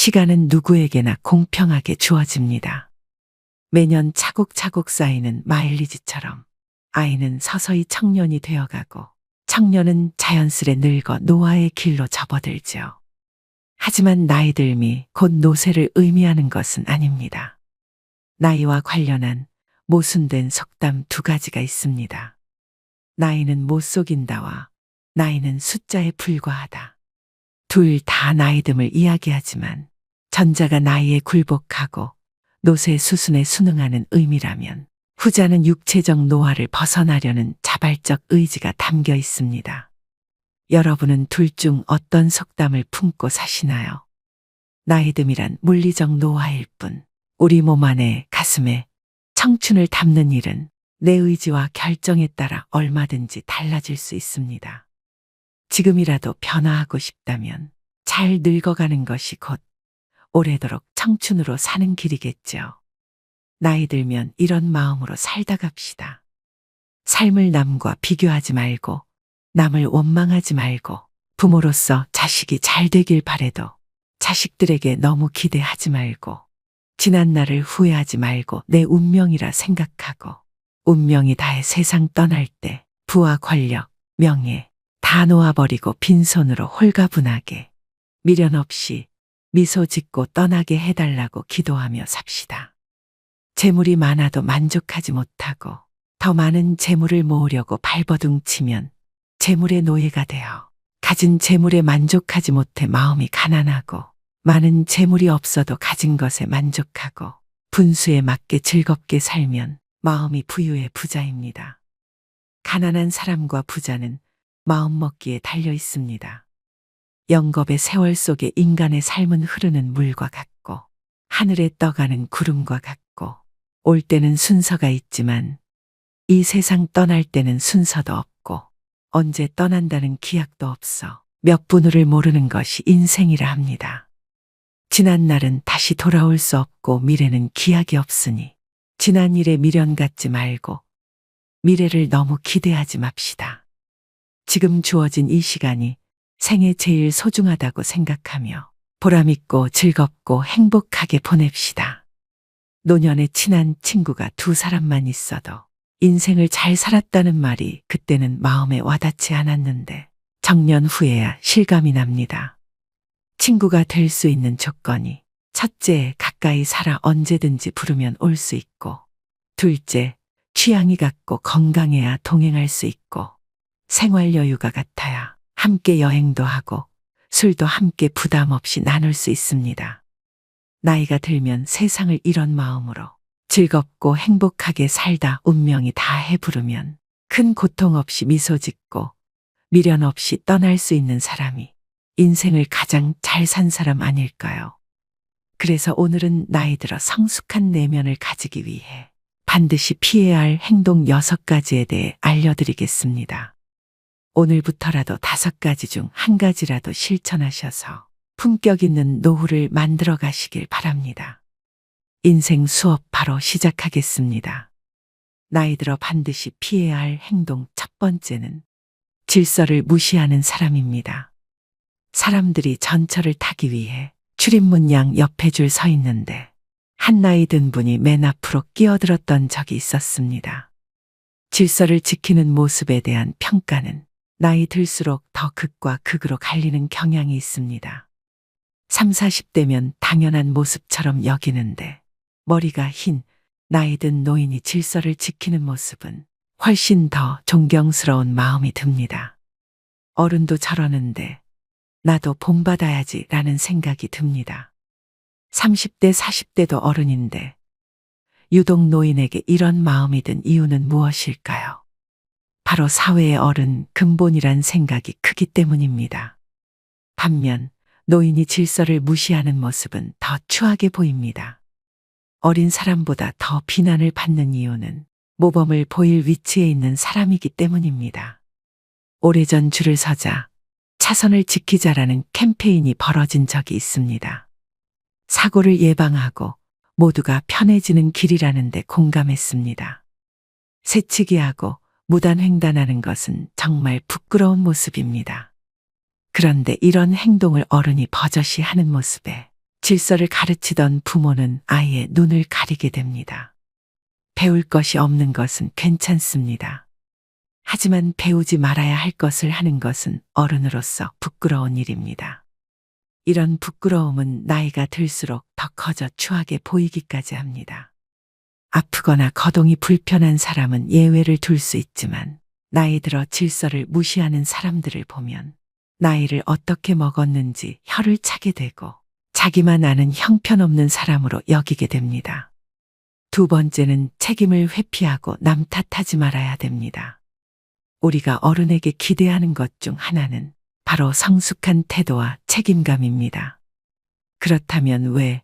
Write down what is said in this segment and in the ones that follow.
시간은 누구에게나 공평하게 주어집니다. 매년 차곡차곡 쌓이는 마일리지처럼 아이는 서서히 청년이 되어가고 청년은 자연스레 늙어 노화의 길로 접어들죠. 하지만 나이 듦이 곧 노쇠를 의미하는 것은 아닙니다. 나이와 관련한 모순된 속담 두 가지가 있습니다. 나이는 못 속인다와 나이는 숫자에 불과하다. 둘 다 나이 듦을 이야기하지만 전자가 나이에 굴복하고 노쇠 수순에 순응하는 의미라면 후자는 육체적 노화를 벗어나려는 자발적 의지가 담겨 있습니다. 여러분은 둘 중 어떤 속담을 품고 사시나요? 나이 듦이란 물리적 노화일 뿐 우리 몸 안에 가슴에 청춘을 담는 일은 내 의지와 결정에 따라 얼마든지 달라질 수 있습니다. 지금이라도 변화하고 싶다면 잘 늙어가는 것이 곧 오래도록 청춘으로 사는 길이겠죠. 나이 들면 이런 마음으로 살다 갑시다. 삶을 남과 비교하지 말고 남을 원망하지 말고 부모로서 자식이 잘 되길 바래도 자식들에게 너무 기대하지 말고 지난 날을 후회하지 말고 내 운명이라 생각하고 운명이 다해 세상 떠날 때 부와 권력, 명예 다 놓아버리고 빈손으로 홀가분하게 미련 없이 미소 짓고 떠나게 해달라고 기도하며 삽시다. 재물이 많아도 만족하지 못하고 더 많은 재물을 모으려고 발버둥치면 재물의 노예가 되어 가진 재물에 만족하지 못해 마음이 가난하고 많은 재물이 없어도 가진 것에 만족하고 분수에 맞게 즐겁게 살면 마음이 부유의 부자입니다. 가난한 사람과 부자는 마음먹기에 달려 있습니다. 영겁의 세월 속에 인간의 삶은 흐르는 물과 같고 하늘에 떠가는 구름과 같고 올 때는 순서가 있지만 이 세상 떠날 때는 순서도 없고 언제 떠난다는 기약도 없어 몇 분을을 모르는 것이 인생이라 합니다. 지난 날은 다시 돌아올 수 없고 미래는 기약이 없으니 지난 일에 미련 갖지 말고 미래를 너무 기대하지 맙시다. 지금 주어진 이 시간이 생애 제일 소중하다고 생각하며 보람있고 즐겁고 행복하게 보냅시다. 노년에 친한 친구가 두 사람만 있어도 인생을 잘 살았다는 말이 그때는 마음에 와닿지 않았는데 정년 후에야 실감이 납니다. 친구가 될 수 있는 조건이 첫째, 가까이 살아 언제든지 부르면 올 수 있고 둘째, 취향이 같고 건강해야 동행할 수 있고 생활 여유가 같아야 함께 여행도 하고 술도 함께 부담 없이 나눌 수 있습니다. 나이가 들면 세상을 이런 마음으로 즐겁고 행복하게 살다 운명이 다해 부르면 큰 고통 없이 미소 짓고 미련 없이 떠날 수 있는 사람이 인생을 가장 잘 산 사람 아닐까요? 그래서 오늘은 나이 들어 성숙한 내면을 가지기 위해 반드시 피해야 할 행동 6가지에 대해 알려드리겠습니다. 오늘부터라도 5가지 중 1가지라도 실천하셔서 품격 있는 노후를 만들어 가시길 바랍니다. 인생 수업 바로 시작하겠습니다. 나이 들어 반드시 피해야 할 행동 첫 번째는 질서를 무시하는 사람입니다. 사람들이 전철을 타기 위해 출입문 양 옆에 줄 서 있는데 한 나이 든 분이 맨 앞으로 끼어들었던 적이 있었습니다. 질서를 지키는 모습에 대한 평가는 나이 들수록 더 극과 극으로 갈리는 경향이 있습니다. 30, 40대면 당연한 모습처럼 여기는데 머리가 흰 나이 든 노인이 질서를 지키는 모습은 훨씬 더 존경스러운 마음이 듭니다. 어른도 저러는데 나도 본받아야지 라는 생각이 듭니다. 30대, 40대도 어른인데 유독 노인에게 이런 마음이 든 이유는 무엇일까요? 바로 사회의 어른 근본이란 생각이 크기 때문입니다. 반면 노인이 질서를 무시하는 모습은 더 추하게 보입니다. 어린 사람보다 더 비난을 받는 이유는 모범을 보일 위치에 있는 사람이기 때문입니다. 오래전 줄을 서자 차선을 지키자라는 캠페인이 벌어진 적이 있습니다. 사고를 예방하고 모두가 편해지는 길이라는 데 공감했습니다. 새치기하고 무단횡단하는 것은 정말 부끄러운 모습입니다. 그런데 이런 행동을 어른이 버젓이 하는 모습에 질서를 가르치던 부모는 아이의 눈을 가리게 됩니다. 배울 것이 없는 것은 괜찮습니다. 하지만 배우지 말아야 할 것을 하는 것은 어른으로서 부끄러운 일입니다. 이런 부끄러움은 나이가 들수록 더 커져 추하게 보이기까지 합니다. 아프거나 거동이 불편한 사람은 예외를 둘 수 있지만 나이 들어 질서를 무시하는 사람들을 보면 나이를 어떻게 먹었는지 혀를 차게 되고 자기만 아는 형편없는 사람으로 여기게 됩니다. 두 번째는 책임을 회피하고 남 탓하지 말아야 됩니다. 우리가 어른에게 기대하는 것 중 하나는 바로 성숙한 태도와 책임감입니다. 그렇다면 왜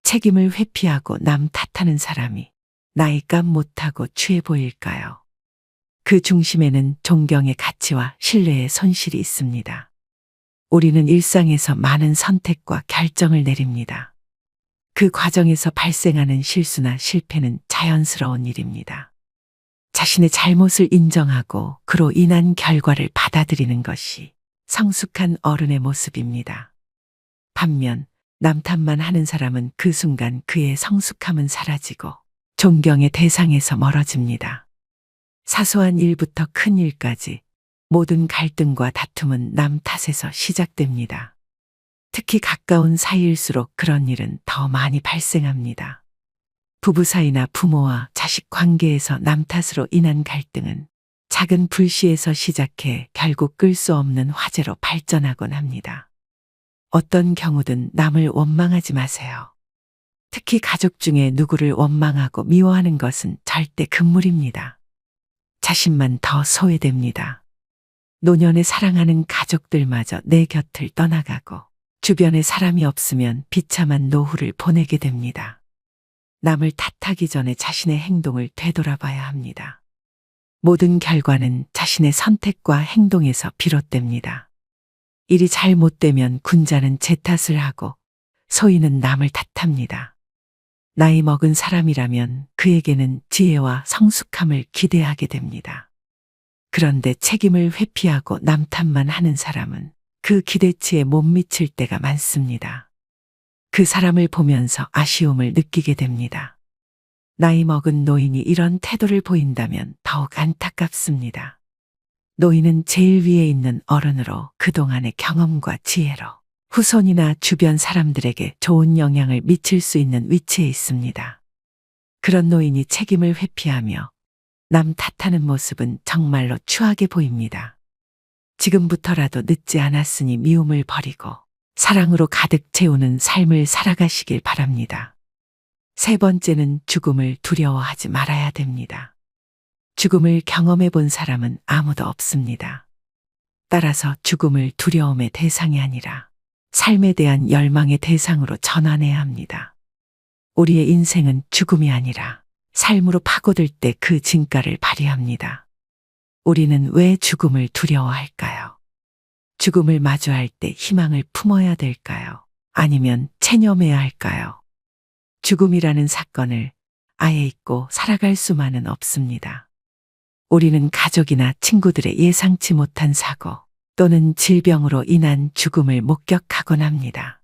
책임을 회피하고 남 탓하는 사람이 나이값 못하고 취해 보일까요? 그 중심에는 존경의 가치와 신뢰의 손실이 있습니다. 우리는 일상에서 많은 선택과 결정을 내립니다. 그 과정에서 발생하는 실수나 실패는 자연스러운 일입니다. 자신의 잘못을 인정하고 그로 인한 결과를 받아들이는 것이 성숙한 어른의 모습입니다. 반면 남 탓만 하는 사람은 그 순간 그의 성숙함은 사라지고 존경의 대상에서 멀어집니다. 사소한 일부터 큰 일까지 모든 갈등과 다툼은 남 탓에서 시작됩니다. 특히 가까운 사이일수록 그런 일은 더 많이 발생합니다. 부부 사이나 부모와 자식 관계에서 남 탓으로 인한 갈등은 작은 불씨에서 시작해 결국 끌 수 없는 화재로 발전하곤 합니다. 어떤 경우든 남을 원망하지 마세요. 특히 가족 중에 누구를 원망하고 미워하는 것은 절대 금물입니다. 자신만 더 소외됩니다. 노년에 사랑하는 가족들마저 내 곁을 떠나가고 주변에 사람이 없으면 비참한 노후를 보내게 됩니다. 남을 탓하기 전에 자신의 행동을 되돌아봐야 합니다. 모든 결과는 자신의 선택과 행동에서 비롯됩니다. 일이 잘못되면 군자는 제 탓을 하고 소인은 남을 탓합니다. 나이 먹은 사람이라면 그에게는 지혜와 성숙함을 기대하게 됩니다. 그런데 책임을 회피하고 남 탓만 하는 사람은 그 기대치에 못 미칠 때가 많습니다. 그 사람을 보면서 아쉬움을 느끼게 됩니다. 나이 먹은 노인이 이런 태도를 보인다면 더욱 안타깝습니다. 노인은 제일 위에 있는 어른으로 그동안의 경험과 지혜로 후손이나 주변 사람들에게 좋은 영향을 미칠 수 있는 위치에 있습니다. 그런 노인이 책임을 회피하며 남 탓하는 모습은 정말로 추하게 보입니다. 지금부터라도 늦지 않았으니 미움을 버리고 사랑으로 가득 채우는 삶을 살아가시길 바랍니다. 세 번째는 죽음을 두려워하지 말아야 됩니다. 죽음을 경험해 본 사람은 아무도 없습니다. 따라서 죽음을 두려움의 대상이 아니라 삶에 대한 열망의 대상으로 전환해야 합니다. 우리의 인생은 죽음이 아니라 삶으로 파고들 때 그 진가를 발휘합니다. 우리는 왜 죽음을 두려워할까요? 죽음을 마주할 때 희망을 품어야 될까요? 아니면 체념해야 할까요? 죽음이라는 사건을 아예 잊고 살아갈 수만은 없습니다. 우리는 가족이나 친구들의 예상치 못한 사고 또는 질병으로 인한 죽음을 목격하곤 합니다.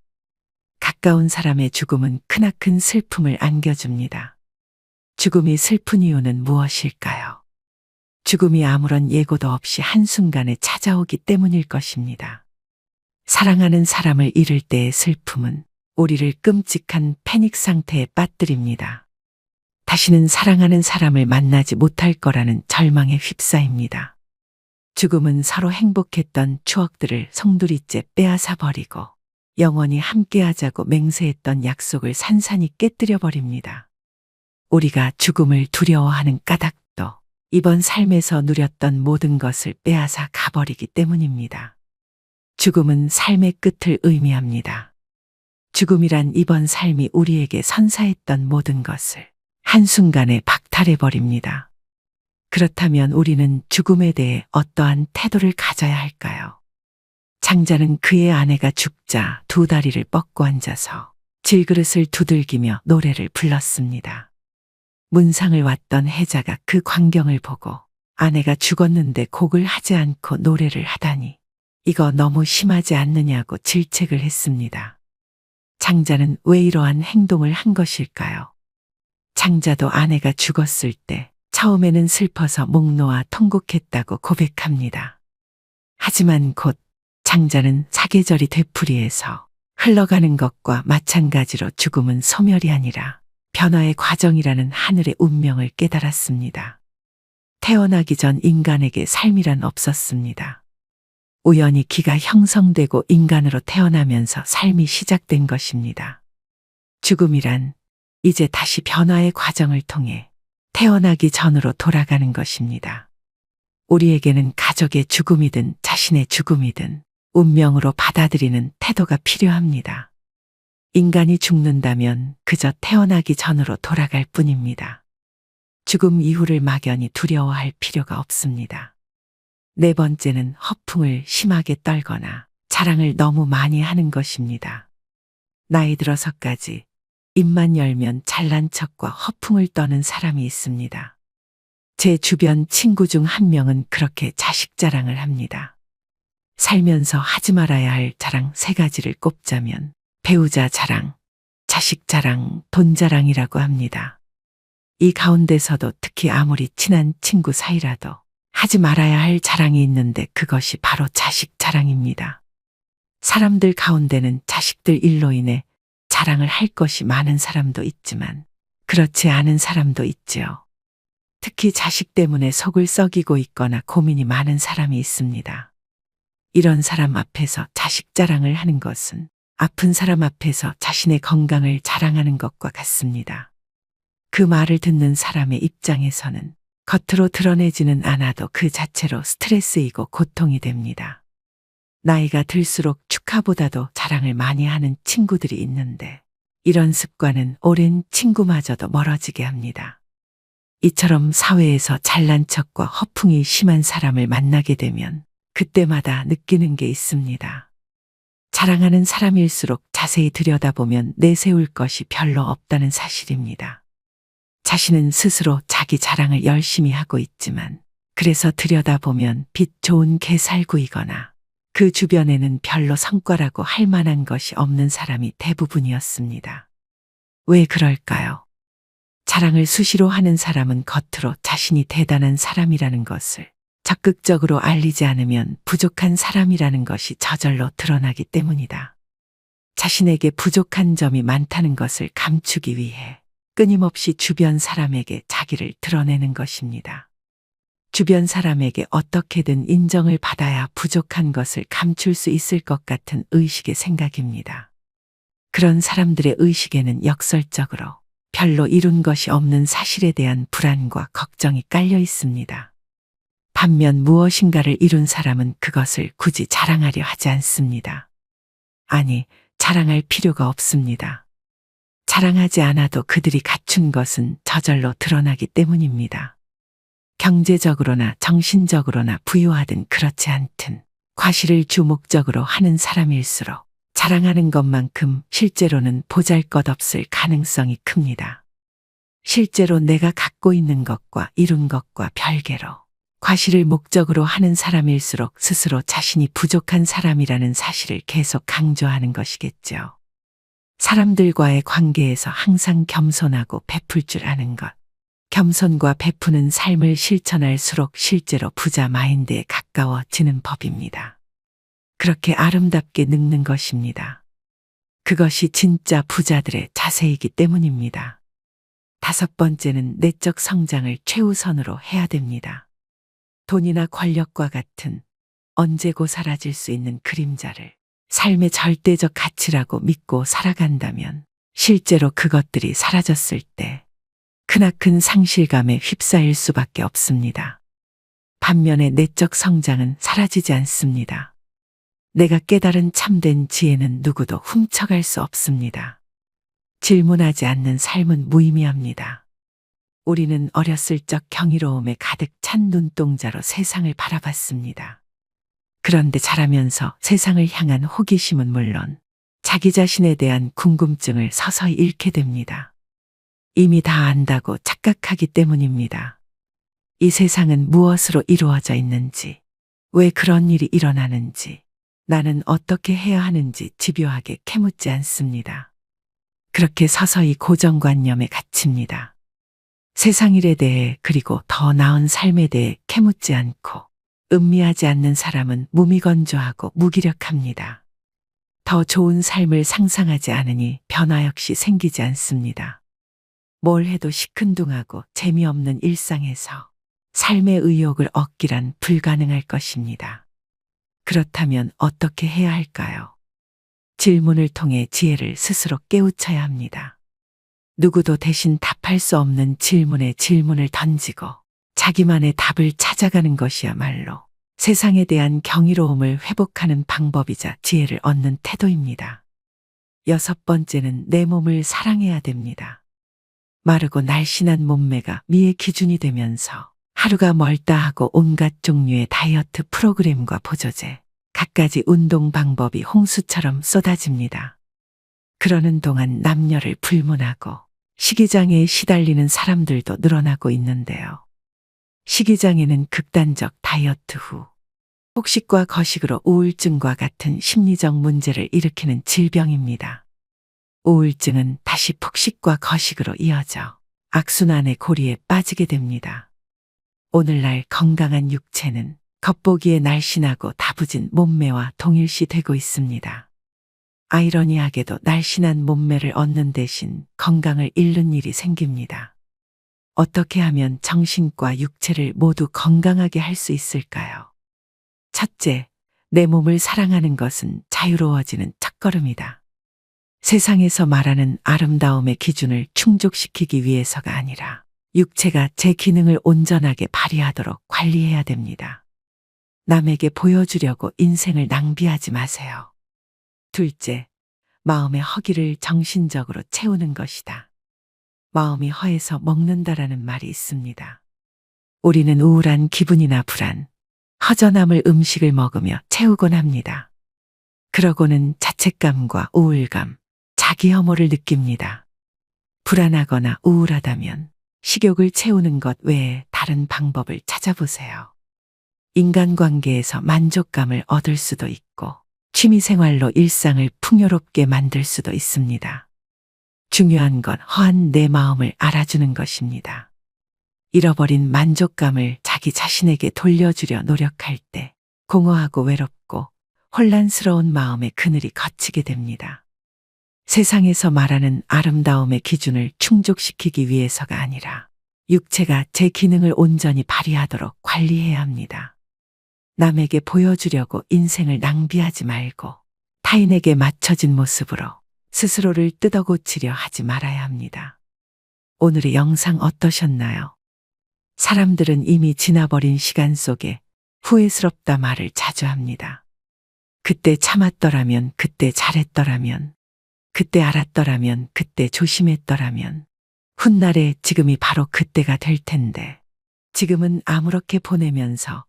가까운 사람의 죽음은 크나큰 슬픔을 안겨줍니다. 죽음이 슬픈 이유는 무엇일까요? 죽음이 아무런 예고도 없이 한순간에 찾아오기 때문일 것입니다. 사랑하는 사람을 잃을 때의 슬픔은 우리를 끔찍한 패닉 상태에 빠뜨립니다. 다시는 사랑하는 사람을 만나지 못할 거라는 절망에 휩싸입니다. 죽음은 서로 행복했던 추억들을 송두리째 빼앗아 버리고 영원히 함께하자고 맹세했던 약속을 산산이 깨뜨려 버립니다. 우리가 죽음을 두려워하는 까닭도 이번 삶에서 누렸던 모든 것을 빼앗아 가버리기 때문입니다. 죽음은 삶의 끝을 의미합니다. 죽음이란 이번 삶이 우리에게 선사했던 모든 것을 한순간에 박탈해버립니다. 그렇다면 우리는 죽음에 대해 어떠한 태도를 가져야 할까요? 장자는 그의 아내가 죽자 두 다리를 뻗고 앉아서 질그릇을 두들기며 노래를 불렀습니다. 문상을 왔던 해자가 그 광경을 보고 아내가 죽었는데 곡을 하지 않고 노래를 하다니 이거 너무 심하지 않느냐고 질책을 했습니다. 장자는 왜 이러한 행동을 한 것일까요? 장자도 아내가 죽었을 때 처음에는 슬퍼서 목 놓아 통곡했다고 고백합니다. 하지만 곧 장자는 사계절이 되풀이해서 흘러가는 것과 마찬가지로 죽음은 소멸이 아니라 변화의 과정이라는 하늘의 운명을 깨달았습니다. 태어나기 전 인간에게 삶이란 없었습니다. 우연히 기가 형성되고 인간으로 태어나면서 삶이 시작된 것입니다. 죽음이란 이제 다시 변화의 과정을 통해 태어나기 전으로 돌아가는 것입니다. 우리에게는 가족의 죽음이든 자신의 죽음이든 운명으로 받아들이는 태도가 필요합니다. 인간이 죽는다면 그저 태어나기 전으로 돌아갈 뿐입니다. 죽음 이후를 막연히 두려워할 필요가 없습니다. 네 번째는 허풍을 심하게 떨거나 자랑을 너무 많이 하는 것입니다. 나이 들어서까지 입만 열면 잘난 척과 허풍을 떠는 사람이 있습니다. 제 주변 친구 중 한 명은 그렇게 자식 자랑을 합니다. 살면서 하지 말아야 할 자랑 3가지를 꼽자면 배우자 자랑, 자식 자랑, 돈 자랑이라고 합니다. 이 가운데서도 특히 아무리 친한 친구 사이라도 하지 말아야 할 자랑이 있는데 그것이 바로 자식 자랑입니다. 사람들 가운데는 자식들 일로 인해 자랑을 할 것이 많은 사람도 있지만 그렇지 않은 사람도 있지요. 특히 자식 때문에 속을 썩이고 있거나 고민이 많은 사람이 있습니다. 이런 사람 앞에서 자식 자랑을 하는 것은 아픈 사람 앞에서 자신의 건강을 자랑하는 것과 같습니다. 그 말을 듣는 사람의 입장에서는 겉으로 드러내지는 않아도 그 자체로 스트레스이고 고통이 됩니다. 나이가 들수록 축하보다도 자랑을 많이 하는 친구들이 있는데 이런 습관은 오랜 친구마저도 멀어지게 합니다. 이처럼 사회에서 잘난 척과 허풍이 심한 사람을 만나게 되면 그때마다 느끼는 게 있습니다. 자랑하는 사람일수록 자세히 들여다보면 내세울 것이 별로 없다는 사실입니다. 자신은 스스로 자기 자랑을 열심히 하고 있지만 그래서 들여다보면 빛 좋은 개살구이거나 그 주변에는 별로 성과라고 할 만한 것이 없는 사람이 대부분이었습니다. 왜 그럴까요? 자랑을 수시로 하는 사람은 겉으로 자신이 대단한 사람이라는 것을 적극적으로 알리지 않으면 부족한 사람이라는 것이 저절로 드러나기 때문이다. 자신에게 부족한 점이 많다는 것을 감추기 위해 끊임없이 주변 사람에게 자기를 드러내는 것입니다. 주변 사람에게 어떻게든 인정을 받아야 부족한 것을 감출 수 있을 것 같은 의식의 생각입니다. 그런 사람들의 의식에는 역설적으로 별로 이룬 것이 없는 사실에 대한 불안과 걱정이 깔려 있습니다. 반면 무엇인가를 이룬 사람은 그것을 굳이 자랑하려 하지 않습니다. 아니, 자랑할 필요가 없습니다. 자랑하지 않아도 그들이 갖춘 것은 저절로 드러나기 때문입니다. 경제적으로나 정신적으로나 부유하든 그렇지 않든 과시를 주목적으로 하는 사람일수록 자랑하는 것만큼 실제로는 보잘것없을 가능성이 큽니다. 실제로 내가 갖고 있는 것과 이룬 것과 별개로 과시를 목적으로 하는 사람일수록 스스로 자신이 부족한 사람이라는 사실을 계속 강조하는 것이겠죠. 사람들과의 관계에서 항상 겸손하고 베풀 줄 아는 것. 겸손과 베푸는 삶을 실천할수록 실제로 부자 마인드에 가까워지는 법입니다. 그렇게 아름답게 늙는 것입니다. 그것이 진짜 부자들의 자세이기 때문입니다. 5번째는 내적 성장을 최우선으로 해야 됩니다. 돈이나 권력과 같은 언제고 사라질 수 있는 그림자를 삶의 절대적 가치라고 믿고 살아간다면 실제로 그것들이 사라졌을 때 크나큰 상실감에 휩싸일 수밖에 없습니다. 반면에 내적 성장은 사라지지 않습니다. 내가 깨달은 참된 지혜는 누구도 훔쳐갈 수 없습니다. 질문하지 않는 삶은 무의미합니다. 우리는 어렸을 적 경이로움에 가득 찬 눈동자로 세상을 바라봤습니다. 그런데 자라면서 세상을 향한 호기심은 물론 자기 자신에 대한 궁금증을 서서히 잃게 됩니다. 이미 다 안다고 착각하기 때문입니다. 이 세상은 무엇으로 이루어져 있는지, 왜 그런 일이 일어나는지, 나는 어떻게 해야 하는지 집요하게 캐묻지 않습니다. 그렇게 서서히 고정관념에 갇힙니다. 세상 일에 대해 그리고 더 나은 삶에 대해 캐묻지 않고 음미하지 않는 사람은 무미건조하고 무기력합니다. 더 좋은 삶을 상상하지 않으니 변화 역시 생기지 않습니다. 뭘 해도 시큰둥하고 재미없는 일상에서 삶의 의욕을 얻기란 불가능할 것입니다. 그렇다면 어떻게 해야 할까요? 질문을 통해 지혜를 스스로 깨우쳐야 합니다. 누구도 대신 답할 수 없는 질문에 질문을 던지고 자기만의 답을 찾아가는 것이야말로 세상에 대한 경이로움을 회복하는 방법이자 지혜를 얻는 태도입니다. 6번째는 내 몸을 사랑해야 됩니다. 마르고 날씬한 몸매가 미의 기준이 되면서 하루가 멀다 하고 온갖 종류의 다이어트 프로그램과 보조제, 갖가지 운동 방법이 홍수처럼 쏟아집니다. 그러는 동안 남녀를 불문하고 식이장애에 시달리는 사람들도 늘어나고 있는데요. 식이장애는 극단적 다이어트 후 폭식과 거식으로 우울증과 같은 심리적 문제를 일으키는 질병입니다. 우울증은 다시 폭식과 거식으로 이어져 악순환의 고리에 빠지게 됩니다. 오늘날 건강한 육체는 겉보기에 날씬하고 다부진 몸매와 동일시되고 있습니다. 아이러니하게도 날씬한 몸매를 얻는 대신 건강을 잃는 일이 생깁니다. 어떻게 하면 정신과 육체를 모두 건강하게 할 수 있을까요? 첫째, 내 몸을 사랑하는 것은 자유로워지는 첫걸음이다. 세상에서 말하는 아름다움의 기준을 충족시키기 위해서가 아니라 육체가 제 기능을 온전하게 발휘하도록 관리해야 됩니다. 남에게 보여주려고 인생을 낭비하지 마세요. 둘째, 마음의 허기를 정신적으로 채우는 것이다. 마음이 허해서 먹는다라는 말이 있습니다. 우리는 우울한 기분이나 불안, 허전함을 음식을 먹으며 채우곤 합니다. 그러고는 자책감과 우울감, 자기 혐오를 느낍니다. 불안하거나 우울하다면 식욕을 채우는 것 외에 다른 방법을 찾아보세요. 인간관계에서 만족감을 얻을 수도 있고 취미생활로 일상을 풍요롭게 만들 수도 있습니다. 중요한 건 허한 내 마음을 알아주는 것입니다. 잃어버린 만족감을 자기 자신에게 돌려주려 노력할 때 공허하고 외롭고 혼란스러운 마음의 그늘이 걷히게 됩니다. 세상에서 말하는 아름다움의 기준을 충족시키기 위해서가 아니라 육체가 제 기능을 온전히 발휘하도록 관리해야 합니다. 남에게 보여주려고 인생을 낭비하지 말고 타인에게 맞춰진 모습으로 스스로를 뜯어고치려 하지 말아야 합니다. 오늘의 영상 어떠셨나요? 사람들은 이미 지나버린 시간 속에 후회스럽다 말을 자주 합니다. 그때 참았더라면, 그때 잘했더라면, 그때 알았더라면, 그때 조심했더라면, 훗날에 지금이 바로 그때가 될 텐데, 지금은 아무렇게 보내면서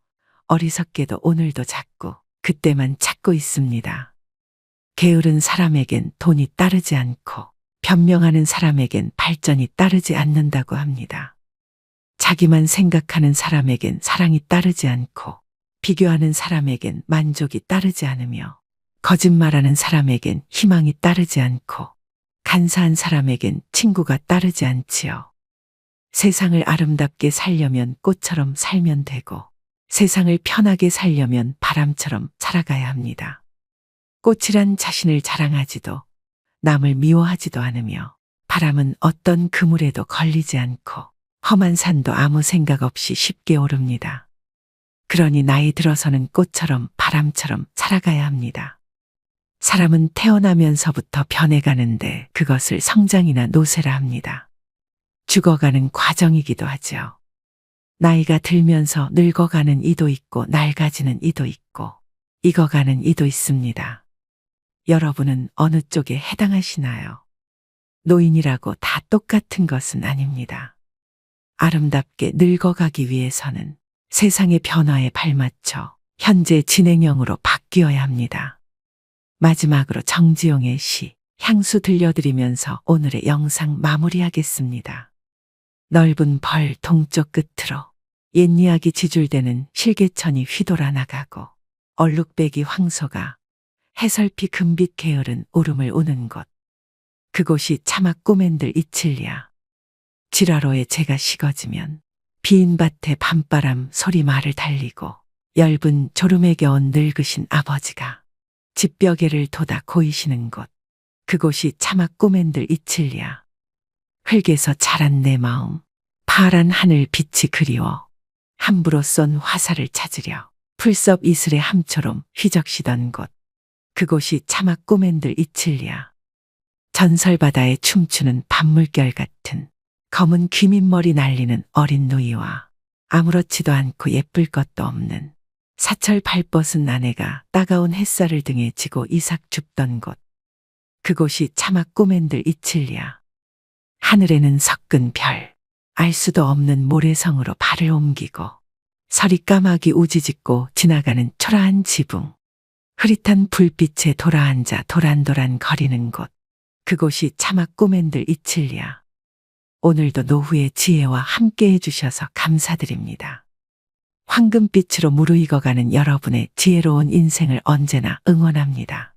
어리석게도 오늘도 자꾸 그때만 찾고 있습니다. 게으른 사람에겐 돈이 따르지 않고 변명하는 사람에겐 발전이 따르지 않는다고 합니다. 자기만 생각하는 사람에겐 사랑이 따르지 않고 비교하는 사람에겐 만족이 따르지 않으며 거짓말하는 사람에겐 희망이 따르지 않고 간사한 사람에겐 친구가 따르지 않지요. 세상을 아름답게 살려면 꽃처럼 살면 되고 세상을 편하게 살려면 바람처럼 살아가야 합니다. 꽃이란 자신을 자랑하지도 남을 미워하지도 않으며 바람은 어떤 그물에도 걸리지 않고 험한 산도 아무 생각 없이 쉽게 오릅니다. 그러니 나이 들어서는 꽃처럼 바람처럼 살아가야 합니다. 사람은 태어나면서부터 변해가는데 그것을 성장이나 노쇠라 합니다. 죽어가는 과정이기도 하죠. 나이가 들면서 늙어가는 이도 있고 낡아지는 이도 있고 익어가는 이도 있습니다. 여러분은 어느 쪽에 해당하시나요? 노인이라고 다 똑같은 것은 아닙니다. 아름답게 늙어가기 위해서는 세상의 변화에 발맞춰 현재 진행형으로 바뀌어야 합니다. 마지막으로 정지용의 시 향수 들려드리면서 오늘의 영상 마무리하겠습니다. 넓은 벌 동쪽 끝으로 옛 이야기 지줄대는 실개천이 휘돌아 나가고 얼룩배기 황소가 해설피 금빛 게으른 울음을 우는 곳. 그곳이 차마 꼬맨들 이칠리야. 지라로에 제가 식어지면 빈 밭에 밤바람 소리 말을 달리고 엷은 졸음에 겨운 늙으신 아버지가 집벽에를 돋아 고이시는 곳. 그곳이 차마 꼬맨들 이칠리야. 흙에서 자란 내 마음, 파란 하늘 빛이 그리워 함부로 쏜 화살을 찾으려 풀섭 이슬의 함처럼 휘적시던 곳. 그곳이 차마 꼬맨들 이칠리야. 전설바다에 춤추는 밤물결 같은 검은 귀밑머리 날리는 어린 누이와 아무렇지도 않고 예쁠 것도 없는 사철 발벗은 아내가 따가운 햇살을 등에 지고 이삭 줍던 곳. 그곳이 차마 꼬맨들 이칠리야. 하늘에는 섞은 별, 알 수도 없는 모래성으로 발을 옮기고 서리 까마귀 우지짓고 지나가는 초라한 지붕. 흐릿한 불빛에 돌아앉아 도란도란 거리는 곳. 그곳이 차마 꼬맨들 이칠리야. 오늘도 노후의 지혜와 함께 해주셔서 감사드립니다. 황금빛으로 무르익어가는 여러분의 지혜로운 인생을 언제나 응원합니다.